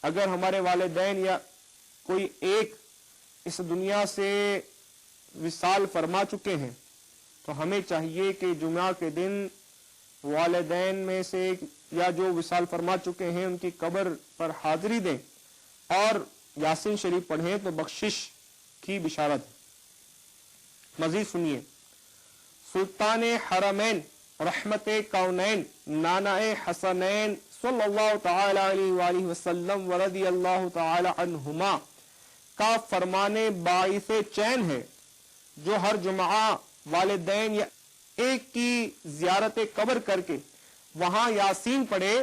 اگر ہمارے والدین یا کوئی ایک اس دنیا سے وصال فرما چکے ہیں تو ہمیں چاہیے کہ جمعہ کے دن والدین میں سے یا جو وصال فرما چکے ہیں ان کی قبر پر حاضری دیں اور یاسین شریف پڑھیں تو بخشش کی بشارت ہے۔ مزید سنیے، سلطان حرمین رحمت کونین نانا حسنین صلی اللہ تعالی علیہ وآلہ وسلم ورضی اللہ تعالی عنہما کا فرمان باعث چین ہے، جو ہر جمعہ والدین یا ایک کی زیارت قبر کر کے وہاں یاسین پڑھے،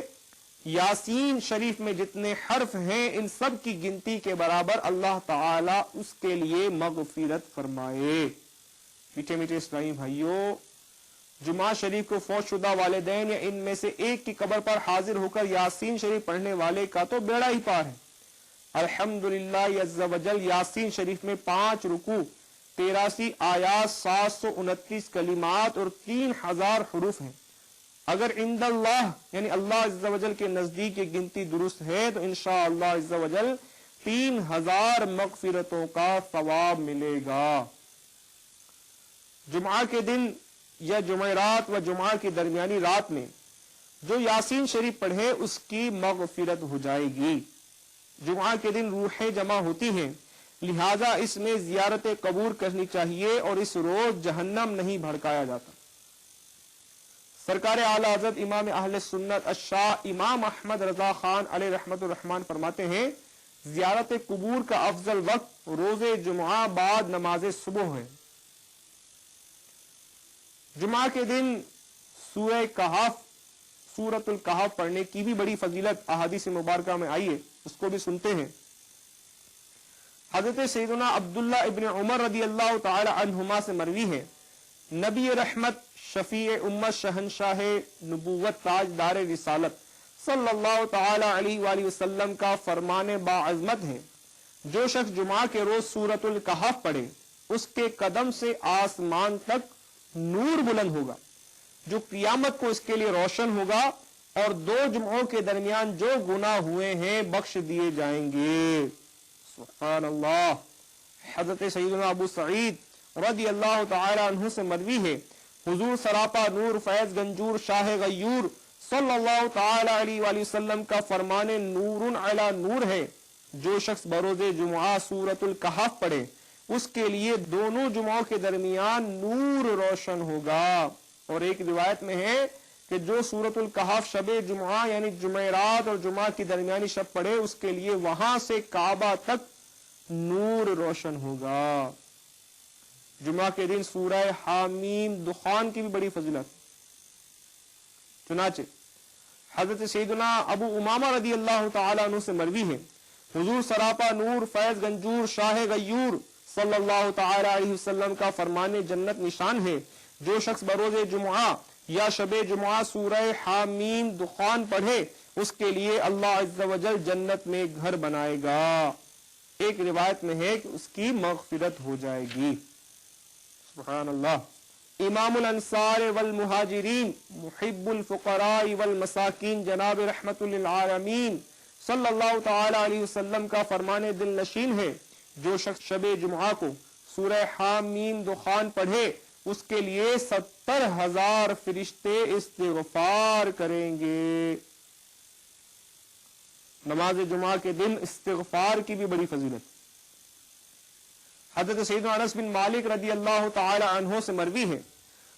یاسین شریف میں جتنے حرف ہیں ان سب کی گنتی کے برابر اللہ تعالی اس کے لیے مغفرت فرمائے۔ میٹھے میٹھے اسلامی بھائیوں، جمعہ شریف کو فوت شدہ والدین یا ان میں سے ایک کی قبر پر حاضر ہو کر یاسین شریف پڑھنے والے کا تو بیڑا ہی پار ہے۔ الحمدللہ عز وجل یاسین شریف میں 5 رکوع، 83 آیات، 729 کلمات اور 3000 حروف ہیں۔ اگر عند اللہ یعنی اللہ عز وجل کے نزدیک یہ گنتی درست ہے تو انشاءاللہ عز وجل 3000 مغفرتوں کا ثواب ملے گا۔ جمعہ کے دن یا جمعرات و جمعہ کی درمیانی رات میں جو یاسین شریف پڑھے اس کی مغفرت ہو جائے گی۔ جمعہ کے دن روحیں جمع ہوتی ہیں، لہذا اس میں زیارت قبور کرنی چاہیے اور اس روز جہنم نہیں بھڑکایا جاتا۔ سرکار اعلی حضرت امام اہل سنت الشاہ امام احمد رضا خان علیہ رحمت الرحمن فرماتے ہیں، زیارت قبور کا افضل وقت روز جمعہ بعد نماز صبح ہے۔ جمعہ کے دن سورہ کہف، سورۃ الکہف پڑھنے کی بھی بڑی فضیلت احادیث مبارکہ میں آئی ہے، اس کو بھی سنتے ہیں۔ حضرت سیدنا عبداللہ ابن عمر رضی اللہ تعالی عنہما سے مروی ہے، نبی رحمت شفیع امت شہنشاہ نبوت تاجدار رسالت صلی اللہ تعالی علیہ وآلہ وسلم کا فرمان باعظمت ہے، جو شخص جمعہ کے روز سورۃ الکہف پڑھے اس کے قدم سے آسمان تک نور بلند ہوگا، جو قیامت کو اس کے لیے روشن ہوگا، اور 2 جمعوں کے درمیان جو گناہ ہوئے ہیں بخش دیے جائیں گے۔ سبحان اللہ۔ حضرت سیدنا ابو سعید رضی اللہ تعالی عنہ سے مروی ہے، حضور سراپا نور فیض گنجور شاہ غیور صلی اللہ تعالی علیہ وآلہ وسلم کا فرمان نور علی نور ہے، جو شخص بروز جمعہ سورۃ الکہف پڑھے اس کے لیے دونوں جمعوں کے درمیان نور روشن ہوگا۔ اور ایک روایت میں ہے کہ جو سورۃ الکہف شب جمعہ یعنی جمعرات اور جمعہ کی درمیانی شب پڑھے اس کے لیے وہاں سے کعبہ تک نور روشن ہوگا۔ جمعہ کے دن سورہ حامیم دخان کی بھی بڑی فضیلت، چنانچہ حضرت سیدنا ابو امامہ رضی اللہ تعالیٰ عنہ سے مروی ہے، حضور سراپا نور فیض گنجور شاہ غیور صلی اللہ تعالی علیہ وسلم کا فرمان جنت نشان ہے، جو شخص بروز جمعہ یا شب جمعہ سورہ حامیم دخان پڑھے اس کے لیے اللہ عز و جل جنت میں گھر بنائے گا۔ ایک روایت میں ہے کہ اس کی مغفرت ہو جائے گی۔ سبحان اللہ۔ امام الانصار والمہاجرین محب الفقراء والمساکین جناب رحمت للعالمین صلی اللہ تعالی علیہ وسلم کا فرمان دل نشین ہے، جو شخص شب جمعہ کو سورہ حامیم دخان پڑھے اس کے لیے 70,000 فرشتے استغفار کریں گے۔ نماز جمعہ کے دن استغفار کی بھی بڑی فضیلت۔ حضرت سیدنا انس بن مالک رضی اللہ تعالی عنہ سے مروی ہے،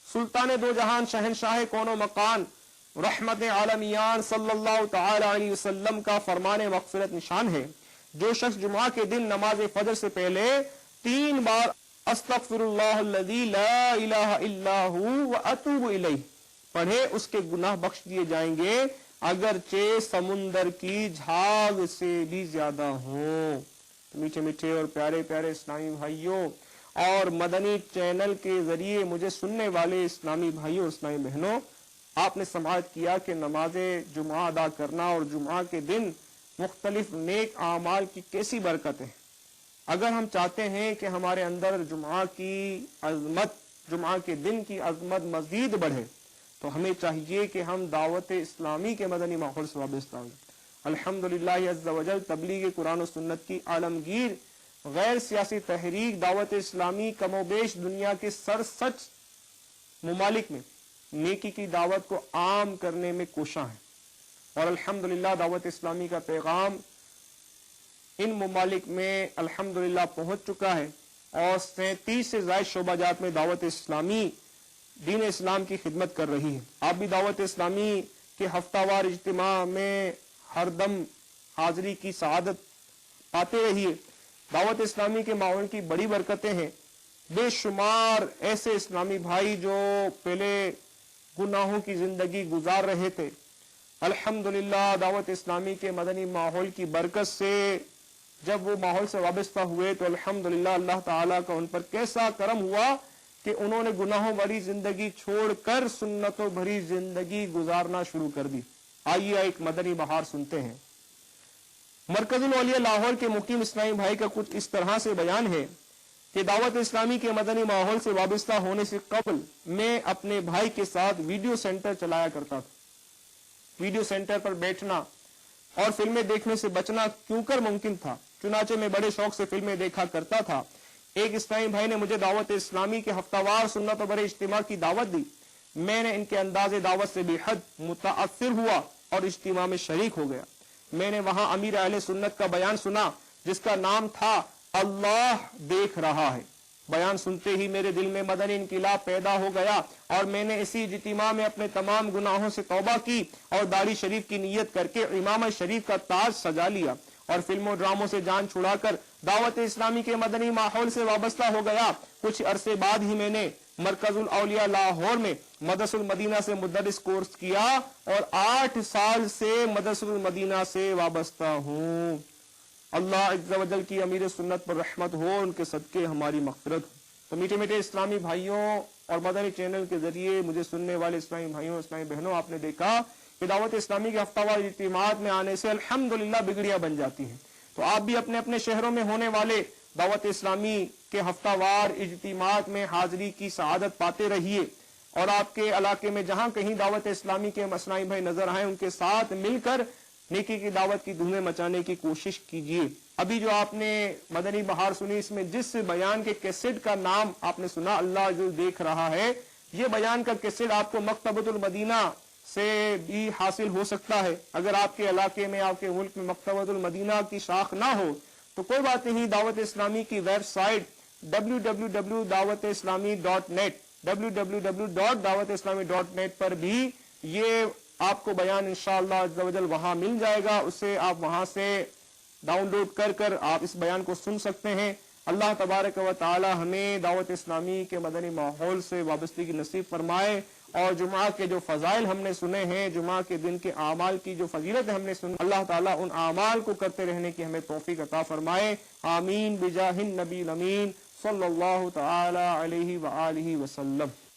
سلطان دو جہان شہنشاہ کون و مکان رحمت عالمیان صلی اللہ تعالی علیہ وسلم کا فرمان مغفرت نشان ہے، جو شخص جمعہ کے دن نماز فجر سے پہلے 3 بار استغفر اللہ الذی لا الہ الا ھو واتوب الیہ پڑھے اس کے گناہ بخش دیے جائیں گے، اگرچہ سمندر کی جھاگ سے بھی زیادہ ہوں۔ میٹھے میٹھے اور پیارے پیارے اسلامی بھائیوں اور مدنی چینل کے ذریعے مجھے سننے والے اسلامی بھائیوں اور اسلامی بہنوں، آپ نے سماعت کیا کہ نماز جمعہ ادا کرنا اور جمعہ کے دن مختلف نیک اعمال کی کیسی برکت ہے۔ اگر ہم چاہتے ہیں کہ ہمارے اندر جمعہ کی عظمت، جمعہ کے دن کی عظمت مزید بڑھے، تو ہمیں چاہیے کہ ہم دعوت اسلامی کے مدنی ماحول سے وابستہ ہوں۔ الحمدللہ عز و جل تبلیغ قرآن و سنت کی عالمگیر غیر سیاسی تحریک دعوت اسلامی کم و بیش دنیا کے سرسچ ممالک میں نیکی کی دعوت کو عام کرنے میں کوشاں ہے، اور الحمدللہ دعوت اسلامی کا پیغام ان ممالک میں الحمدللہ پہنچ چکا ہے، اور 37 سے زائد شعبہ جات میں دعوت اسلامی دین اسلام کی خدمت کر رہی ہے۔ آپ بھی دعوت اسلامی کے ہفتہ وار اجتماع میں ہر دم حاضری کی سعادت پاتے رہیے۔ دعوت اسلامی کے ماحول کی بڑی برکتیں ہیں، بے شمار ایسے اسلامی بھائی جو پہلے گناہوں کی زندگی گزار رہے تھے، الحمدللہ دعوت اسلامی کے مدنی ماحول کی برکت سے جب وہ ماحول سے وابستہ ہوئے تو الحمدللہ اللہ تعالیٰ کا ان پر کیسا کرم ہوا کہ انہوں نے گناہوں بھری زندگی چھوڑ کر سنتوں بھری زندگی گزارنا شروع کر دی۔ آئیے ایک مدنی بہار سنتے ہیں۔ مرکز الاولیاء لاہور کے مقیم اسلامی بھائی کا کچھ اس طرح سے بیان ہے کہ دعوت اسلامی کے مدنی ماحول سے وابستہ ہونے سے قبل میں اپنے بھائی کے ساتھ ویڈیو سینٹر چلایا کرتا تھا۔ ویڈیو سینٹر پر بیٹھنا اور فلمیں دیکھنے سے بچنا کیوں کر ممکن تھا، چنانچہ میں بڑے شوق سے فلمیں دیکھا کرتا تھا۔ ایک اسلامی بھائی نے مجھے دعوت اسلامی کے ہفتہ وار سنت و بڑے اجتماع کی دعوت دی۔ میں نے ان کے انداز دعوت سے بے حد متاثر ہوا اور اجتماع میں شریک ہو گیا۔ میں نے وہاں امیر اہل سنت کا بیان سنا جس کا نام تھا اللہ دیکھ رہا ہے۔ بیان سنتے ہی میرے دل میں مدنی انقلاب پیدا ہو گیا اور میں نے اسی اجتماع میں اپنے تمام گناہوں سے توبہ کی اور داڑھی شریف کی نیت کر کے امامہ شریف کا تاج سجا لیا اور فلموں ڈراموں سے جان چھڑا کر دعوت اسلامی کے مدنی ماحول سے وابستہ ہو گیا۔ کچھ عرصے بعد ہی میں نے مرکز الاولیاء لاہور میں مدرسہ المدینہ سے مدرس کورس کیا اور 8 سال سے مدرسہ المدینہ سے وابستہ ہوں۔ اللہ عز و جل کی امیر سنت پر رحمت ہو، ان کے صدقے ہماری مغفرت ہو۔ تو میٹھے میٹھے اسلامی بھائیوں اور مدنی چینل کے ذریعے مجھے سننے والے اسلامی بھائیوں اسلامی بہنوں، آپ نے دیکھا کہ دعوت اسلامی کے ہفتہ وار اجتماعات میں آنے سے الحمدللہ بگڑیاں بن جاتی ہیں۔ تو آپ بھی اپنے اپنے شہروں میں ہونے والے دعوت اسلامی کے ہفتہ وار اجتماعات میں حاضری کی سعادت پاتے رہیے، اور آپ کے علاقے میں جہاں کہیں دعوت اسلامی کے اسلامی بھائی نظر آئیں ان کے ساتھ مل کر نیکی کی دعوت کی دھومیں مچانے کی کوشش کیجیے۔ ابھی جو آپ نے مدنی بہار سنی، اس میں جس بیان کے کیسٹ کا نام آپ نے سنا اللہ جو دیکھ رہا ہے، یہ بیان کا کیسٹ آپ کو مکتبۃ المدینہ سے بھی حاصل ہو سکتا ہے۔ اگر آپ کے علاقے میں، آپ کے ملک میں مکتبۃ المدینہ کی شاخ نہ ہو تو کوئی بات نہیں، دعوت اسلامی کی ویب سائٹ www.dawatislami.net www.dawatislami.net پر بھی یہ آپ کو بیان انشاءاللہ عز و جل وہاں مل جائے گا، اسے آپ وہاں سے ڈاؤن لوڈ کر آپ اس بیان کو سن سکتے ہیں۔ اللہ تبارک و تعالی ہمیں دعوت اسلامی کے مدنی ماحول سے وابستگی نصیب فرمائے، اور جمعہ کے جو فضائل ہم نے سنے ہیں، جمعہ کے دن کے اعمال کی جو فضیلت ہم نے سنی، اللہ تعالیٰ ان اعمال کو کرتے رہنے کی ہمیں توفیق عطا فرمائے۔ آمین بجاہ النبی الامین صلی اللہ تعالی علیہ وآلہ وسلم۔